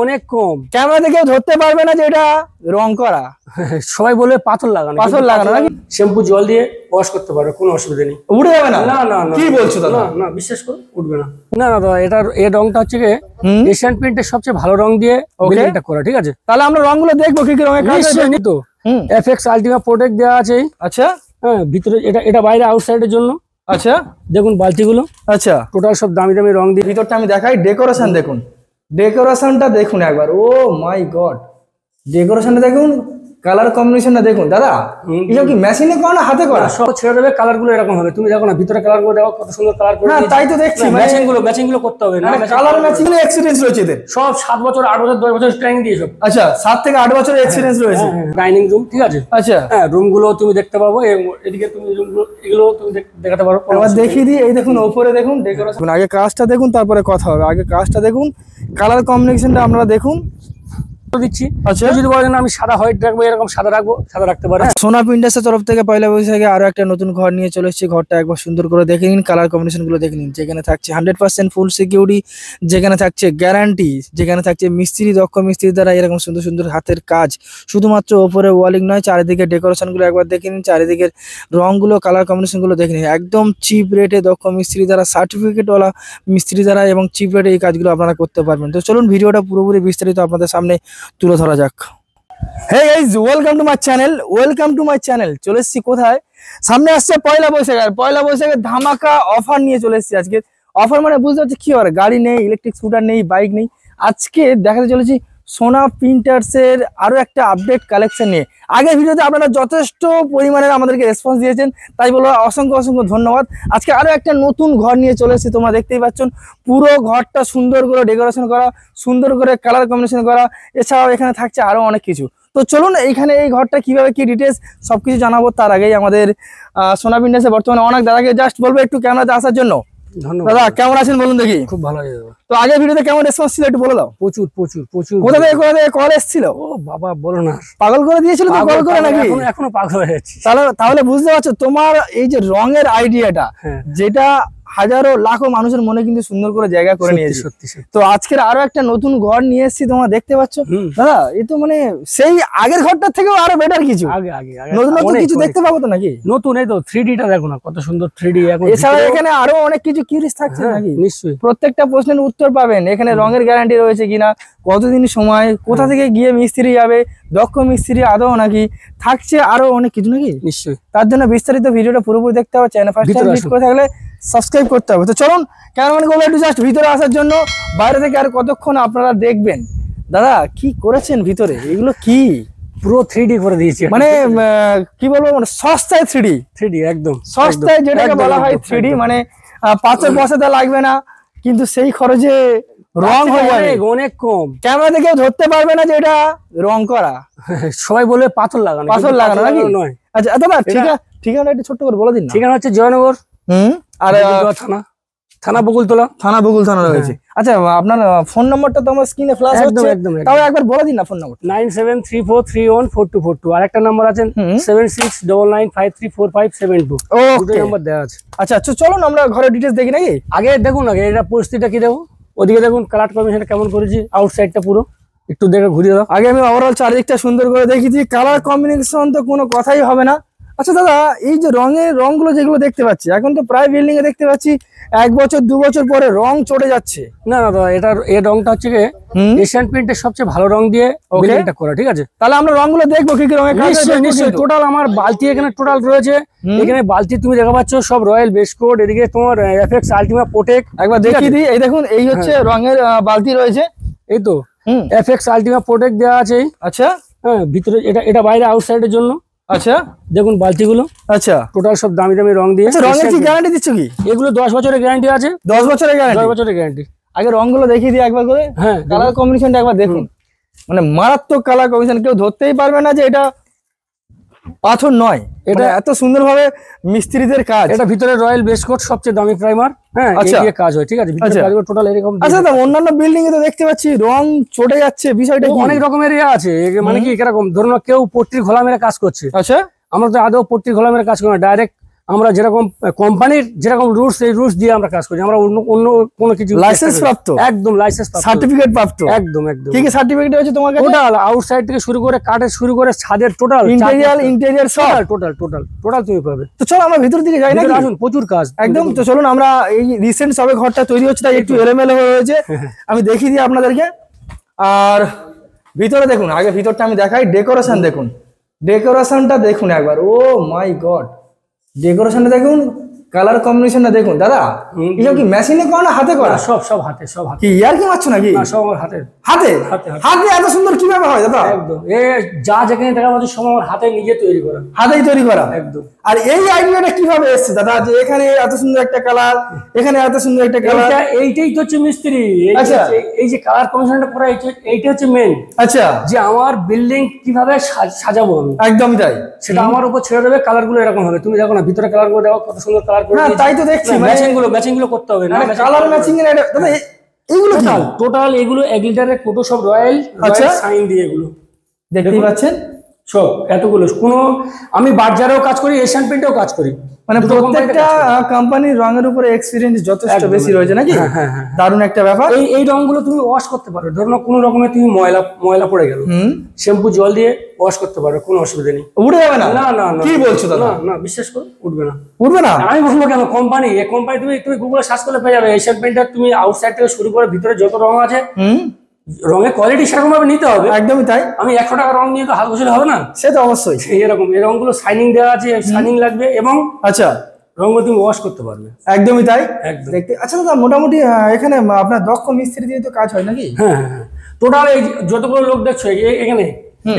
অনেক কম। ক্যামেরাতে কেউ ধরতে পারবে না যে এটা রং করা। সবাই বলে পাথর লাগানো, পাথর লাগানো নাকি? শ্যাম্পু জল দিয়ে ওয়াশ করতে পারো, কোনো অসুবিধা নেই। উঠে যাবে না? না না না, কি বলছো দাদা? না না, বিশ্বাস করো উঠবে না। না না দাদা, এই রংটা হচ্ছে কি এশিয়ান পেইন্টের সবচেয়ে ভালো রং দিয়ে বিল্ডিংটা করা, ঠিক আছে? তাহলে আমরা রংগুলো দেখবো কি কি রঙের কাজ আছে। নিশ্চয়ই তো এফএক্স আলটিমা প্রোটেক্ট দেওয়া আছে। আচ্ছা হ্যাঁ, ভিতরে এটা বাইরে আউটসাইডের জন্য। আচ্ছা দেখুন বালতিগুলো, আচ্ছা টোটাল সব দামি দামি রং দিয়ে। ভিতরটা আমি দেখাই, ডেকোরেশন দেখুন, ডেকোরেশনটা দেখুন একবার। ও মাই গড, ডেকোরেশনটা দেখুন, কালার কম্বিনেশনটা দেখুন। দাদা এসব কি মেশিনে করা না হাতে করা? সব ছেড়ে দেবে, কালার গুলো এরকম হবে। তুমি দেখো না ভিতরে কালার গুলো, দেখো কত সুন্দর কালার করে। হ্যাঁ তাই তো দেখছি, ম্যাচিং গুলো করতে হবে না। কালার ম্যাচিং এর এক্সপেরিয়েন্স রয়েছে এদের। সব 7 বছর 8 বছর 10 বছর ট্রেনিং দিয়ে সব। আচ্ছা 7 থেকে 8 বছরের এক্সপেরিয়েন্স রয়েছে। ডাইনিং রুম, ঠিক আছে? আচ্ছা হ্যাঁ, রুম গুলো তুমি দেখতে পাবো। এদিকে তুমি রুমগুলো, এগুলো তুমি দেখাতে পারো। আবার দেখিয়ে দিই, এই দেখুন ওপরে দেখুন ডেকোরেশন। আগে কাজটা দেখুন তারপরে কথা হবে। আগে কাজটা দেখুন, কালার কম্বিনেশনটা আপনারা দেখুন। দিচ্ছি। আচ্ছা যদি বলেন আমি সাদা হোয়াইট রাখবো, এরকম সাদা রাখবো, সাদা রাখতে পারে। সোনা প্রিন্টার্সের তরফ থেকে পয়লা বৈশাখে আরো একটা নতুন ঘর নিয়ে চলে এসেছি। ঘরটা একবার সুন্দর করে দেখে নিন, কালার কম্বিনেশন গুলো দেখে নিন। যেখানে থাকছে 100% ফুল সিকিউরিটি, যেখানে থাকছে গ্যারান্টি, যেখানে থাকছে মিস্ত্রি, দক্ষ মিস্ত্রি দ্বারা এরকম সুন্দর সুন্দর হাতের কাজ। শুধুমাত্র ওপরে ওয়ালিং নয়, চারিদিকে ডেকোরেশন গুলো একবার দেখে নিন, চারিদিকের রংগুলো, কালার কম্বিনেশন গুলো দেখে নিন। একদম চিপ রেটে দক্ষ মিস্ত্রি দ্বারা, সার্টিফিকেট ওয়ালা মিস্ত্রি দ্বারা এবং চিপ রেটে এই কাজগুলো আপনারা করতে পারবেন। তো চলুন ভিডিওটা পুরোপুরি বিস্তারিত আপনাদের সামনে তুলে ধরা যাক। Hey guys, welcome to my channel. চলে এসেছি কোথায়? সামনে আসছে পয়লা বৈশাখ, আর পয়লা বৈশাখের ধামাকা অফার নিয়ে চলে এসেছি আজকে। অফার মানে বুঝতে পারছি কি হবে, গাড়ি নেই, ইলেকট্রিক স্কুটার নেই, বাইক নেই। আজকে দেখাতে চলেছি সোনা প্রিন্টার্সের আরো একটা আপডেট কালেকশন নিয়ে। আগের ভিডিওতে আপনারা যথেষ্ট পরিমাণে আমাদেরকে রেসপন্স দিয়েছেন, তাই বলো অসংখ্য অসংখ্য ধন্যবাদ। আজকে আরো একটা নতুন ঘর নিয়ে চলে এসেছি, তোমরা দেখতেই পাচ্ছেন। পুরো ঘরটা সুন্দর করে ডেকোরেশন করা, সুন্দর করে কালার কম্বিনেশন করা, এছাড়াও এখানে থাকছে আরো অনেক কিছু। তো চলুন এইখানে এই ঘরটা কিভাবে কি ডিটেলস সবকিছু জানাবো। তার আগেই আমাদের সোনা প্রিন্টার্সে বর্তমানে অনেক দাদাকে জাস্ট বলবো একটু ক্যামেরাতে আসার জন্য। দাদা কেমন আছেন বলুন দেখি? খুব ভালো হয়ে যাবে। তো আগের ভিডিওতে কেমন রেসপন্স ছিল একটু বলে দাও। প্রচুর প্রচুর প্রচুর। কোথা থেকে কল এসেছিল? ও বাবা বলো না, পাগল করে দিয়েছিল তো কল করে নাকি? এখনো পাগল হয়ে যাচ্ছে। তাহলে বুঝতে পারছো তোমার এই যে রঙের আইডিয়াটা, যেটা হাজারো লাখো মানুষের মনে কিন্তু সুন্দর করে জায়গা করে নিয়েছে। সত্যি। তো আজকের আরো একটা নতুন ঘর নিয়ে এসেছি, তোমরা দেখতে পাচ্ছ। দাদা এই তো মানে সেই আগের ঘরটার থেকেও আরো বেটার কিছু, নতুন কিছু দেখতে পাবো তো নাকি? নতুন এই তো 3D টা দেখো না কত সুন্দর 3D। এছাড়া এখানে আরো অনেক কিছু কিউরিস থাকছে নাকি? নিশ্চয়ই, প্রত্যেকটা প্রশ্নের উত্তর পাবেন এখানে। রঙের গ্যারান্টি রয়েছে কিনা, কতদিন সময়, কোথা থেকে গিয়ে মিস্ত্রি যাবে, দক্ষ মিস্ত্রি আদৌ নাকি, থাকছে আরো অনেক কিছু নাকি? নিশ্চয়ই। তার জন্য বিস্তারিত ভিডিওটা পুরোপুরি দেখতে হবে। চ্যানেল ফার্স্ট টাইম ভিজিট করে থাকলে সাবস্ক্রাইব করতে হবে। তো চলুন ক্যামেরাম্যান গুলো একটু জাস্ট ভিতরে আসার জন্য। বাইরে থেকে আর কতক্ষণ আপনারা দেখবেন। দাদা কি করেছেন ভিতরে, এগুলো কি? পুরো 3D করে দিয়েছি, মানে কি বলবো, মানে সস্তায় 3D একদম সস্তায়, যেটাকে বলা হয় 3D। মানে 5 পয়সা লাগবে না, কিন্তু সেই খরচে রং হয়ে যাবে অনেক কম। ক্যামেরাতে কেউ ধরতে পারবে না যে এটা রং করা। সবাই বলে পাথর লাগানো, নাকি? আচ্ছা দাদা ঠিকানা একটু ছোট্ট করে বলে দিন। ঠিকানা হচ্ছে জয়নগর, আর থানা বকুলতলা। বকুলতলা রয়েছে। আচ্ছা আপনার ফোন নাম্বারটা তো আমার স্ক্রিনে ফ্ল্যাশ হচ্ছে, তাও একবার বলে দিন না ফোন নাম্বার। 9734314242। আর একটা নাম্বার আছে 7699534572। দুটো নাম্বার দেওয়া আছে। আচ্ছা চলুন আমরা ঘরের ডিটেইলস দেখি নাকি? আগে দেখুন, আগে এটা পরিস্থিতিটা কি দেখো, ওদিকে দেখুন কালার কম্বিনেশনটা কেমন করেছি, আউটসাইডটা পুরো একটু দেখে ঘুরিয়ে দাও। আগে আমি ওভারঅল চারিদিকটা সুন্দর করে দেখেছি, কালার কম্বিনেশন তো কোনো কথাই হবে না। আচ্ছা দাদা এই যে রংগুলো যেগুলো দেখতে পাচ্ছি, এখন তো প্রায় বিল্ডিং এ দেখতে পাচ্ছি 1 বছর 2 বছর পরে রং চটে যাচ্ছে। না না দাদা, এই রংটা হচ্ছে এশিয়ান পেইন্টের সবচেয়ে ভালো রং দিয়ে বিল্ডিংটা করা, ঠিক আছে? তাহলে আমরা রংগুলো দেখবো কি কি রঙের কাজ আছে। নিশ্চয়ই। টোটাল আমার বালতি এখানে টোটাল রয়েছে। এখানে বালতি তুমি দেখা পাচ্ছ সব রয়্যাল বেস্ট কোড, এদিকে তোমার এফএক্স আলটিমা প্রোটেক্ট। একবার দেখিয়ে দিই, এই দেখুন এই হচ্ছে রঙের বালতি রয়েছে, এই তো এফএক্স আলটিমা প্রোটেক্ট দেওয়া আছে। আচ্ছা হ্যাঁ, ভিতরে এটা বাইরে আউটসাইডের জন্য। আচ্ছা দেখুন বালতিগুলো, আচ্ছা টোটাল সব দামি দামি রং দিয়ে। রঙের কি গ্যারান্টি দিচ্ছ কি? এগুলো 10 বছরের গ্যারান্টি আছে। 10 বছরের গ্যারান্টি? 10 বছরের গ্যারান্টি। আগে রংগুলো দেখিয়ে দিই একবার করে। হ্যাঁ, কালার কম্বিনেশনটা একবার দেখুন, মানে মারাত্মক কালার কম্বিনেশন, কেউ ধরতেই পারবে না যে এটা পাথর নয়। এটা এত সুন্দরভাবে মিস্ত্রিদের কাজ। এটা ভিতরে রয়্যাল বেস্ট কোট, সবচেয়ে দামি প্রাইমার। হ্যাঁ, এই দিয়ে কাজ হয়, ঠিক আছে? ভিতরে কাজগুলো টোটাল এরকম। আচ্ছা দাদা অন্যান্য বিল্ডিং এ তো দেখতে পাচ্ছি রং চটে যাচ্ছে, বিষয়টা অনেক রকমের আছে। মানে কি এরকম ধরুন কেউ পট্টির ঘোলা মেরে কাজ করছে। আচ্ছা, আমরা তো আদৌ পট্টির ঘোলা মেরে কাজ করি না, ডাইরেক্ট আমরা যেরকম কোম্পানির যেরকম রুলস, এই রুলস দিয়ে আমরা কাজ করি। আমরা অন্য অন্য কোনো কিছু লাইসেন্স প্রাপ্ত, একদম লাইসেন্স প্রাপ্ত, সার্টিফিকেট প্রাপ্ত, একদম একদম। কি কি সার্টিফিকেট আছে তোমার কাছে? টোটাল আউটসাইড থেকে শুরু করে কাঠের শুরু করে ছাদের টোটাল ইন্টেরিয়র সব টোটাল তুমি পাবে। তো চলো আমরা ভিতর দিকে যাই না, আসুন, প্রচুর কাজ একদম। তো চলুন, আমরা এই রিসেন্ট সবে ঘরটা তৈরি হচ্ছে তাই একটু এলোমেলো হয়ে রয়েছে, আমি দেখিয়ে দিই আপনাদেরকে। আর ভিতরে দেখুন, আগে ভিতরটা আমি দেখাই। ডেকোরেশন দেখুন, ডেকোরেশনটা দেখুন একবার, ও মাই গড, ডেকোরেশনটা দেখুন, কালার কম্বিনেশনটা দেখুন। দাদা এসব কি মেশিনে করা না হাতে করা? সব হাতে, সব হাতে। কি ইয়ার কি মারছো নাকি? সব আমার হাতে। হাতে হাতে এত সুন্দর কিভাবে হয় দাদা? একদম, যা যেখানে দেখা যাচ্ছে সব আমার হাতে নিজে তৈরি করা, হাতেই তৈরি করা একদম। আর এই আইডিয়াটা কিভাবে এসেছে দাদা, যে এখানে এত সুন্দর একটা কালার, এখানে এত সুন্দর একটা কালার? এইটাই তো হচ্ছে মিস্ত্রি। আচ্ছা, এই যে কালার কমিশনটা করা, এইটা হচ্ছে মেন। আচ্ছা, যে আমার বিল্ডিং কিভাবে সাজাবো আমি, একদমই তাই, সেটা আমার উপর ছেড়ে দেবে। কালার গুলো এরকম হবে, তুমি দেখো না ভিতরে কালার গুলো, দেখো কত সুন্দর কালার করে। তাই তো দেখছি, ম্যাচিং গুলো করতে হবে না, কালার ম্যাচিং এর দাদা এইগুলো টোটাল এগুলো 1 লিটারের কোটো, সব রয়্যাল সাইন দিয়ে এগুলো দেখতেই পাচ্ছেন সব এতগুলো। কোনো আমি বাজারেও কাজ করি, এশিয়ান পেইন্টেও কাজ করি, মানে প্রত্যেকটা কোম্পানির রঙের উপরে এক্সপেরিয়েন্স যথেষ্ট বেশি রয়েছে নাকি? দারুণ একটা ব্যাপার। এই রঙগুলো তুমি ওয়াশ করতে পারো, ধরো না কোনো রকমের তুমি ময়লা পড়ে গেল, শ্যাম্পু জল দিয়ে ওয়াশ করতে পারো, কোনো অসুবিধা নেই। উঠে যাবে না? না না না, কি বলছো দাদা? না বিশ্বাস করো, উঠবে না। উঠবে না? আমি বলবো কেন, কোম্পানি, এই কোম্পানি তুমি গুগলে সার্চ করলে পেয়ে যাবে। এশিয়ান পেইন্টার তুমি আউটসাইড থেকে শুরু করে ভিতরে যত রং আছে, রঙের কোয়ালিটি সেরকম ভাবে নিতে হবে। একদমই তাই। আমি 100 টাকা রং নিয়ে তো হাত ঘষলে হবে না, সে তো অবশ্যই। এরকম এই রংগুলো শাইনিং দেওয়া আছে, শাইনিং লাগবে, এবং আচ্ছা রঙগুলো তুমি ওয়াশ করতে পারবে। একদমই তাই, একদম। দেখতে। আচ্ছা দাদা, মোটামুটি এখানে আপনার দক্ষ মিস্ত্রি দিয়ে তো কাজ হয় নাকি? হ্যাঁ হ্যাঁ, টোটাল এই যতগুলো লোক দেখছো এখানে,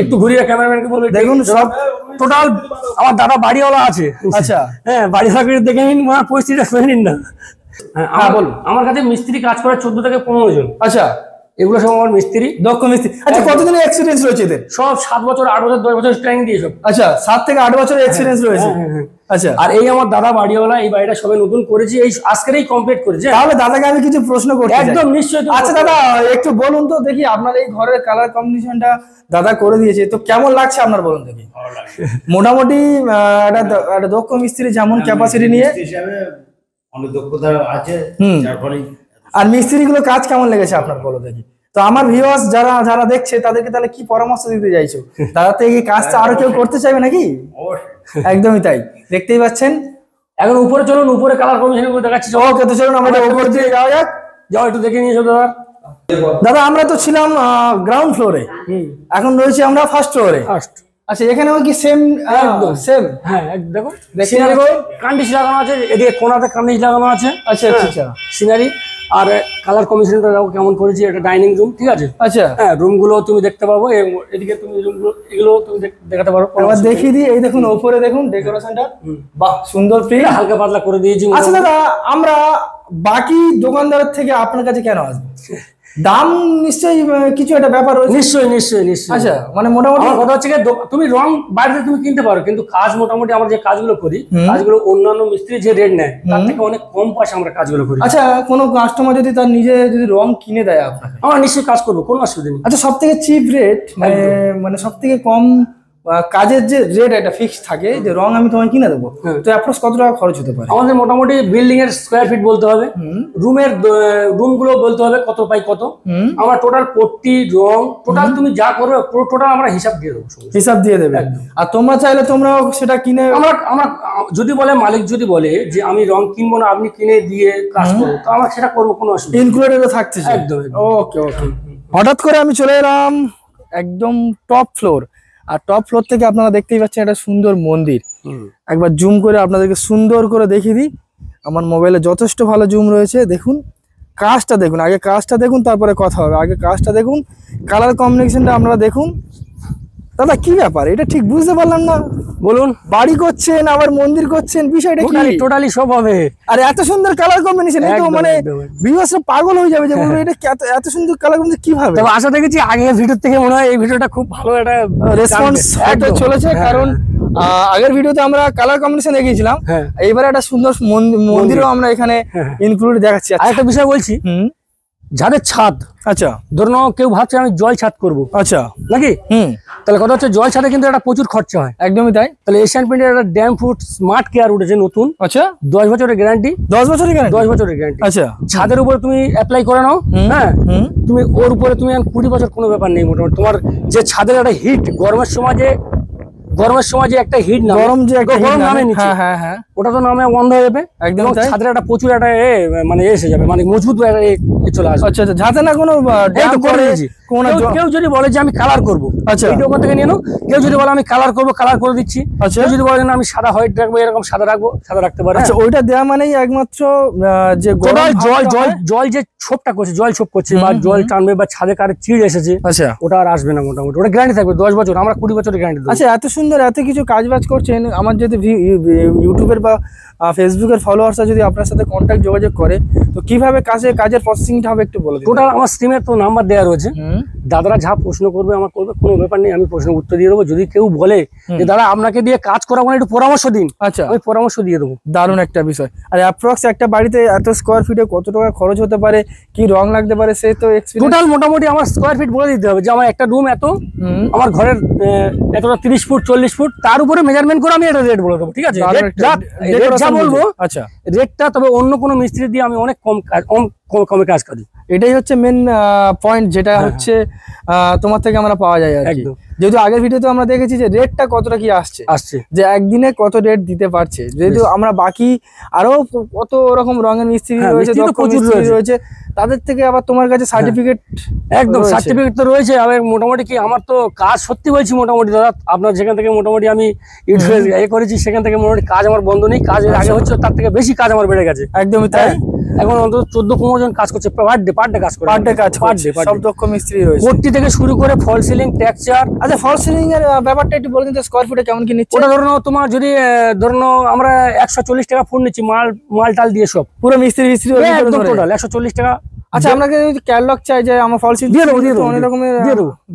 একটু ঘুরিয়ে ক্যামেরাম্যানকে বলে দেখুন, সব টোটাল আমার দাদা বাড়িওয়ালা আছে। আচ্ছা, হ্যাঁ, বাড়িওয়ালাকে দেখে নিন, আমার পরিস্থিতিটা শুনে নিন না। হ্যাঁ বলুন। আমার কাছে মিস্ত্রি কাজ করে 14 থেকে 15 জন। আচ্ছা, এগুলো সব আমার মিস্ত্রি, দক্ষ মিস্ত্রি। আচ্ছা, কতদিনের এক্সপেরিয়েন্স রয়েছে এদের? সব 7 বছর, 8 বছর, 10 বছর ট্রেনিং দিয়ে সব। আচ্ছা, 7 থেকে 8 বছরের এক্সপেরিয়েন্স রয়েছে। আচ্ছা, আর এই আমার দাদা বাড়িওয়ালা, এই বাড়িটা সবে নতুন করেছি, এই আজকেরই কমপ্লিট করেছে। তাহলে দাদাকে আমি কিছু প্রশ্ন করতে চাই। একদম নিশ্চয়ই। আচ্ছা দাদা, একটু বলুন তো দেখি, আপনার এই ঘরের কালার কম্বিনেশনটা দাদা করে দিয়েছে, তো কেমন লাগছে আপনার, বলুন দেখি। মোটামুটি একটা দক্ষ মিস্ত্রি যেমন ক্যাপাসিটি নিয়ে অনেক দক্ষতা আছে, যার ফলে। আর মিস্ত্রিগুলো কাজ কেমন লেগেছে আপনার, বলো দেখি। তো আমার ভিউয়ার্স যারা দেখছে তাদেরকে তাহলে কি পরামর্শ দিতে চাইছো? দাদা তো এই কাজটা আরো কেউ করতে চাইবে নাকি? একদমই তাই, দেখতেই পাচ্ছেন। এখন উপরে চলুন, উপরে কালার কমিশন করে দেখাচ্ছি। ওকে, তো চলুন আমরা উপর দিয়ে যাওয়া যাক। যাও, একটু দেখে নিয়ে এসো দাদা। দাদা আমরা তো ছিলাম গ্রাউন্ড ফ্লোরে, এখন রয়েছে আমরা ফার্স্ট ফ্লোরে। আচ্ছা, এখানেও কি সেম? একদম সেম। হ্যাঁ, দেখো সিনারি কার্নিশ লাগানো আছে, এদিকে কোণাতে কার্নিশ লাগানো আছে। আচ্ছা আচ্ছা, সিনারি আর কালার কম্বিনেশনটা দেখো কেমন করেছি। এটা ডাইনিং রুম, ঠিক আছে? আচ্ছা, হ্যাঁ, রুমগুলো তুমি দেখতে পাবো, এদিকে তুমি রুমগুলো, এগুলো তুমি দেখাতে পারো। এবার দেখিয়ে দিই, এই দেখুন উপরে দেখুন ডেকোরেশনটা, বাহ সুন্দর, প্রিন্ট হালকা পাতলা করে দিয়েছি। আচ্ছা দাদা, আমরা বাকি দোকানদারের থেকে আপনার কাছে কেন আসবো? দাম নিশ্চয়ই কিছু একটা ব্যাপার রয়েছে। নিশ্চয়ই নিশ্চয়ই নিশ্চয়ই। আচ্ছা, মানে মোটামুটি আমার কথা হচ্ছে তুমি রং বাইরে তুমি কিনতে পারো, কিন্তু কাজ মোটামুটি আমরা যে কাজগুলো করি, কাজগুলো অন্যান্য মিস্ত্রি যে রেট নেয় তার থেকে অনেক কম পয়সা আমরা কাজগুলো করি। আচ্ছা, কোনো কাস্টমার যদি তার নিজে যদি রং কিনে দেয় আপনাকে, আমরা নিশ্চয়ই কাজ করবো, কোনো অসুবিধা নেই। আচ্ছা, সব থেকে চিপ রেট মানে সব থেকে কম কাজের যে রেট একটা ফিক্স থাকে, যে রং আমি তোমায় কিনে দেবো, তো অ্যাপ্রক্স কত টাকা খরচ হতে পারে? আমাদের মোটামুটি বিল্ডিং এর স্কোয়ার ফিট বলতে হবে, রুমগুলো বলতে হবে কত বাই কত, আমরা টোটাল পট্টি রং টোটাল তুমি যা করবে পুরো টোটাল আমরা হিসাব দিয়ে দেবো। হিসাব দিয়ে দেবে, আর তোমরা চাইলে তোমরাও সেটা কিনে, আমরা যদি বলে, মালিক যদি বলে যে আমি রং কিনবো না, আপনি কিনে দিয়ে কাজ করবো, তো আমরা সেটা করবো, কোনো অসুবিধা ইনক্লুডেড থাকছে একদম। ওকে ওকে। হঠাৎ করে আমি চলে এলাম একদম টপ ফ্লোর, আর টপ ফ্লোর থেকে আপনারা দেখতেই পাচ্ছেন একটা সুন্দর মন্দির। একবার জুম করে আপনাদেরকে সুন্দর করে দেখিয়ে দিই, আমার মোবাইলে যথেষ্ট ভালো জুম রয়েছে। দেখুন কাজটা দেখুন, আগে কাজটা দেখুন, তারপরে কথা হবে। আগে কাজটা দেখুন, কালার কম্বিনেশনটা আপনারা দেখুন। দাদা কি ব্যাপার, এটা ঠিক বুঝতে পারলাম না, বলুন। বাড়ি করছেন আবার মন্দির করছেন, বিষয়টা কি? টোটালি সব হবে। আর এত সুন্দর কালার কম্বিনেশন, এই তো মানে ভিউয়ার্সরা পাগল হয়ে যাবে যে বলবে এটা এত সুন্দর কালার কম্বিনেশন কিভাবে। তবে আশা দেখেছি আগের ভিডিও থেকে মনে হয় এই ভিডিওটা খুব ভালো একটা রেসপন্স চলেছে, কারণ আগের ভিডিওতে আমরা কালার কম্বিনেশন দেখিয়েছিলাম, এইবারে একটা সুন্দর মন্দিরও আমরা এখানে ইনক্লুড দেখাচ্ছি। আরেকটা বিষয় বলছি, যাদের ছাদ, আচ্ছা ধরুন কেউ ভাবছে আমি জল ছাদ করব আচ্ছা নাকি, হুম তাহলে কথা হচ্ছে জল ছাদে কিন্তু একটা প্রচুর খরচা হয়। একদমই তাই। তাহলে এশিয়ান পেইন্টের একটা ড্যাম ফুট স্মার্ট কেয়ার উঠেছে নতুন, আচ্ছা 10 বছরের গ্যারান্টি, 10 বছরের গ্যারান্টি, 10 বছরের গ্যারান্টি। আচ্ছা ছাদের উপরে তুমি অ্যাপ্লাই করে নাও, হ্যাঁ তুমি ওর উপরে তুমি 20 বছর কোনো ব্যাপার নেই মোটামুটি। তোমার যে ছাদের একটা হিট গরমের সময় যে একটা হিট নামে, গরম যে একটা গরম নামে নিচে, হ্যাঁ হ্যাঁ হ্যাঁ ওটা তো নামে বন্ধ হয়ে যাবে, একদম এবং তাই। ছাদের একটা প্রচুর একটা মানে এসে যাবে, মানে মজবুত একটা চলে আসবে। আচ্ছা আচ্ছা, যাতে না কোনো এই তো করে করে দিয়েছি। কোনো কেউ যদি বলে যে আমি কালার করবো, আচ্ছা এইটা ওখান থেকে নিয়ে নাও। কেউ যদি বলে আমি কালার করবো, কালার করে দিচ্ছি। আচ্ছা কেউ যদি বলে না আমি সাদা হোয়াইট রাখবো, এরকম সাদা রাখবো, সাদা রাখতে পারে। আচ্ছা, ওইটা দেওয়া মানেই একমাত্র যে টোটাল গরম জল ভাবটা জল হয়। জল যে ছোপটা করছে, জল ছোপ করছে বা জল টানবে বা ছাদে কারে চিড় এসেছে, আচ্ছা ওটা আর আসবে না মোটামুটি। ওটা গ্যারান্টি থাকবে 10 বছর, আমরা 20 বছরের গ্যারান্টি দেবো। আচ্ছা, এত সুন্দর এত কিছু কাজবাজ করছেন, আমার যদি ইউটিউবের বা ফেসবুকের ফলোয়ার্সরা যদি আপনার সাথে কন্ট্যাক্ট যোগাযোগ করে, তো কিভাবে কাজের প্রসেসিংটা হবে একটু বলে দিন। টোটাল আমার স্ট্রিমের তো নাম্বার দেওয়া রয়েছে, দাদারা যা প্রশ্ন করবে আমার করবে, কোনো ব্যাপার নেই, আমি প্রশ্ন উত্তর দিয়ে দেবো। যদি কেউ বলে যে দাদা আপনাকে দিয়ে কাজ করাবো না, একটু পরামর্শ দিন, আচ্ছা আমি পরামর্শ দিয়ে দেবো। দারুণ একটা বিষয়। আর অ্যাপ্রক্স একটা বাড়িতে এত স্কোয়ার ফিটে কত টাকা খরচ হতে পারে, কি রং লাগতে পারে, সে তো এক্সপেরিয়েন্স। টোটাল মোটামুটি আমার স্কোয়ার ফিট বলে দিতে হবে যে আমার একটা রুম এত, আমার ঘরের এতটা 30 ফুট 40 ফুট, তার উপরে মেজারমেন্ট করে আমি এটা রেট বলে দেবো, ঠিক আছে? রেট যা বলবো আচ্ছা রেটটা, তবে অন্য কোনো মিস্ত্রি দিয়ে আমি অনেক কমে কাজ করি। এটাই হচ্ছে মেন পয়েন্ট, যেটা হচ্ছে তোমার থেকে আমরা পাওয়া যায় আর কি। একদম। যেহেতু আগের ভিডিওতে আমরা দেখেছি যে রেটটা কতটা কি আসছে, যে একদিনে কত রেট দিতে পারছে। যেহেতু আমরা বাকি আরো কত রকম রঙের মিস্ত্রি রয়েছে, মিস্ত্রি তো দক্ষ প্রচুর মিস্ত্রি রয়েছে, তাদের থেকে আবার তোমার কাছে সার্টিফিকেট, একদম সার্টিফিকেট তো রয়েছে। আমি মোটামুটি কি আমার তো কাজ সত্যি বলছি মোটামুটি দাদা, আপনার যেখান থেকে মোটামুটি আমি ইউটিউবে করেছি, সেখান থেকে মোটামুটি কাজ আমার বন্ধ নেই। কাজের আগে হচ্ছে তার থেকে বেশি কাজ আমার বেড়ে গেছে। একদমই তাই। এখন অন্তত 14-15 জন কাজ করছে, পার ডে কাজ করে, সব দক্ষ মিস্ত্রি রয়েছে, কোটি থেকে শুরু করে ফল সিলিং, টেক্সচার। আচ্ছা, ফল সিলিং এর ব্যাপারটা একটু বলে দিন, স্কোয়ার ফুটে কেমন কি নিচ্ছে? ওটা ধরো তোমার যদি ধরো আমরা 140 টাকা ফুট নিচ্ছি, মাল টাল দিয়ে সব পুরো মিস্ত্রি একদম টোটাল 140 টাকা। আচ্ছা, আপনাকে যদি ক্যাটালগ চাই যে আমার ফল সিলিং দিয়ে দেবো, অনেক রকমের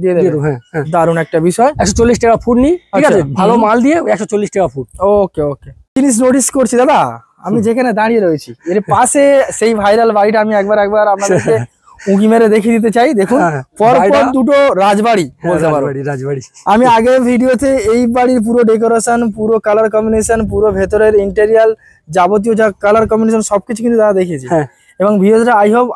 দিয়ে দেবো। হ্যাঁ, দারুণ একটা বিষয়। 140 টাকা ফুট নি, ঠিক আছে? ভালো মাল দিয়ে 140 টাকা ফুট। ওকে ওকে। জিনিস নোটিস করছি দাদা, আমি যেখানে দাঁড়িয়ে রয়েছি এর পাশে সেই ভাইরাল বাড়িটা আমি একবার আপনাদেরকে উঁকি মেরে দেখিয়ে দিতে চাই। দেখুন, পরপর দুটো রাজবাড়ি বলতে পারো। রাজবাড়ি। আমি আগের ভিডিওতে এই বাড়ির পুরো ডেকোরেশন, পুরো কালার কম্বিনেশন, পুরো ভেতরের ইন্টেরিয়ার, যাবতীয় যা কালার কম্বিনেশন সবকিছু কিন্তু দাদা দেখিয়েছি, এবং ভিডিওটা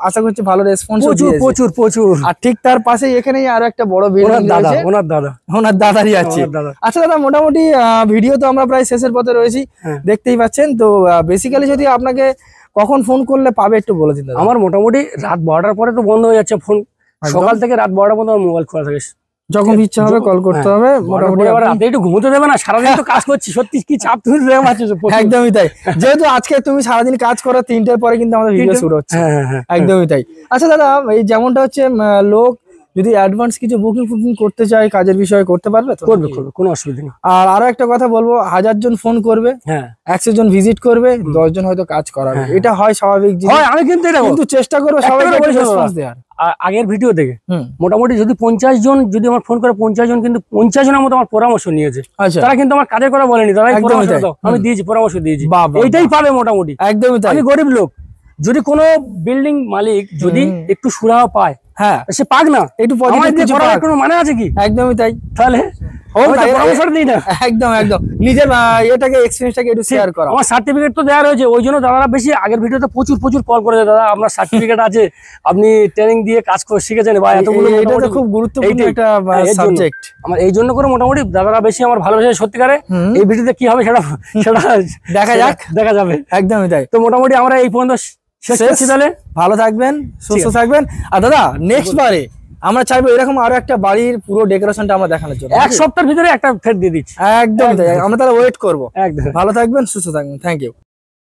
আশা করছি ভালো রেসপন্স দিয়েছে। প্রচুর। আর ঠিক তার পাশে এখানেই আরো একটা বড় বিল্ডিং আছে, ওনার দাদারই আছে। আচ্ছা দাদা, মোটামুটি ভিডিও তো আমরা প্রায় শেষের পথে রয়েছি, দেখতেই পাচ্ছেন। তো বেসিক্যালি যদি আপনাকে কখন ফোন করলে পাবে একটু বলে দিন। আমার মোটামুটি রাত 12টার পরে তো বন্ধ হয়ে যাচ্ছে ফোন, সকাল থেকে রাত 12টা পর্যন্ত আমার মোবাইল খোলা থাকে, যখন ইচ্ছা হবে কল করতে হবে। মোটামুটি আবার রাতে একটু ঘুমোতে দেবে না, সারাদিন তো কাজ করছি, সত্যি কি চাপ তুমি একদমই তাই। যেহেতু আজকে তুমি সারাদিন কাজ করো, 3টের পরে কিন্তু আমাদের ভিডিও শুরু হচ্ছে। একদমই তাই। আচ্ছা দাদা, এই যেমনটা হচ্ছে লোক যদি অ্যাডভান্স কিছু বুকিং করতে চায় কাজের বিষয়ে, করতে পারবে তো? করবে, কোনো অসুবিধা নেই। আর আরো একটা কথা বলবো, 1000 জন ফোন করবে, 100 জন ভিজিট করবে, 10 জন হয়তো কাজ করাবে, এটা হয় স্বাভাবিক জিনিস। আমি কিন্তু চেষ্টা করবো সবাইকে রেসপন্স দেওয়ার। আগের ভিডিও থেকে মোটামুটি যদি 50 জন যদি আমার ফোন করে, 50 জন কিন্তু 50 জনের মতো আমার পরামর্শ নিয়েছে। তারা কিন্তু আমার কাজের কথা বলেনি, তারা আমি দিয়েছি, পরামর্শ দিয়েছি, এইটাই পাবে মোটামুটি। একদমই তাই। আমি গরিব লোক, যদি কোনো বিল্ডিং মালিক যদি একটু সুরাহা পায়, হ্যাঁ সে পাক না, একটু কোনো মানে আছে কি? একদমই তাই। তাহলে একদম নিজের এটাকে এক্সপেরিয়েন্সটাকে একটু শেয়ার করা। আমার সার্টিফিকেট তো দেওয়া রয়েছে, ওই জন্য দাদারা বেশি আগের ভিডিওতে প্রচুর কল করে, দাদা আপনার সার্টিফিকেট আছে, আপনি ট্রেনিং দিয়ে কাজ করে শিখেছেন বা এতগুলো, এটা তো খুব গুরুত্বপূর্ণ একটা সাবজেক্ট। আমার এই জন্য করে মোটামুটি দাদারা বেশি আমার ভালোবাসে সত্যিকারে। এই ভিডিওতে কি হবে সেটা দেখা যাবে। একদমই তাই। তো মোটামুটি আমরা এই পর্যন্ত শেষ করছি, তাহলে ভালো থাকবেন, সুস্থ থাকবেন। আর দাদা, নেক্সট বারে আমরা চাইবো এরকম আরো একটা বাড়ির পুরো ডেকোরেশনটা আমরা দেখানোর জন্য, 1 সপ্তাহের ভিতরে একটা ফের দিয়ে দিচ্ছি। একদম, আমরা তাহলে ওয়েট করবো। একদম ভালো থাকবেন, সুস্থ থাকবেন। Thank you.